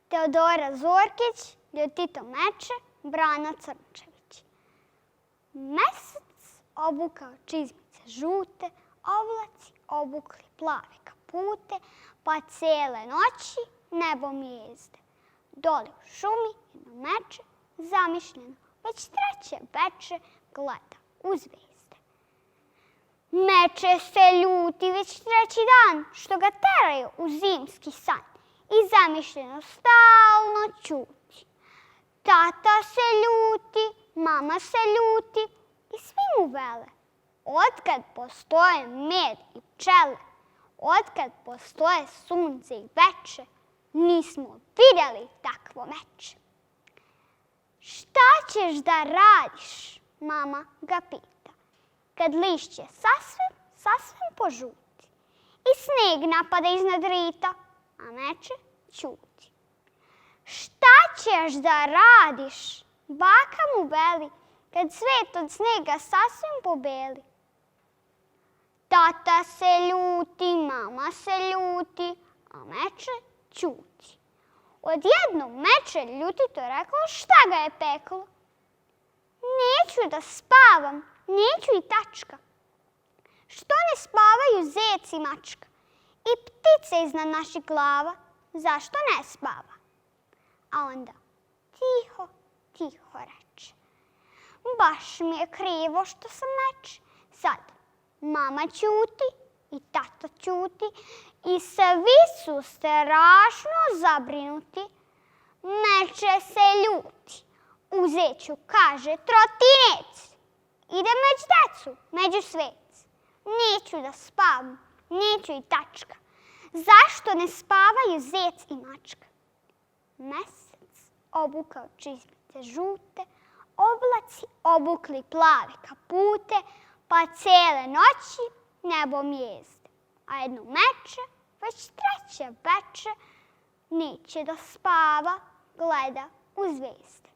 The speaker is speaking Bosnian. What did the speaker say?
Teodora Zorkić, Ljutito Meče, Brana Crnčević. Mesec obukao čizmice žute, oblaci obukli plave kapute, pa cijele noći nebo mijezde. Doli u šumi jedno meče, zamišljeno, već treće veče gleda u zvijezde. Meče se ljuti već treći dan, što ga teraju u zimski san i zamišljeno stalno ćuti. Tata se ljuti, mama se ljuti i svi mu vele. Otkad postoje med i pčele, otkad postoje sunce i veče, nismo vidjeli takvo meče. Šta ćeš da radiš, mama ga pita, kad lišće sasvim požuti i sneg napada iznad rita, a meče ćuti. Šta ćeš da radiš, baka mu veli, kad svet od snega sasvim pobeli. Tata se ljuti, mama se ljuti, a meče ćuti. Odjednom meče ljutito reklo šta ga je peklo. Neću da spavam, neću i tačka. Što ne spavaju zec i mačka? I ptice iznad naših glava, zašto ne spava? A onda tiho, tiho reče. Baš mi je krivo što sam meče. Sad mama ćuti i tata ćuti i svi su strašno zabrinuti. Meče se ljuti. U zeću kaže trotinec. Idem među decu, među svec. Neću da spavam, neću i tačka. Zašto ne spavaju zec i mačka? Mesec obukao čizmice žute, oblaci obukli plave kapute, pa cijele noći nebo mijezde. A jedno meče, već treće veče, neće da spava, gleda u zvijezde.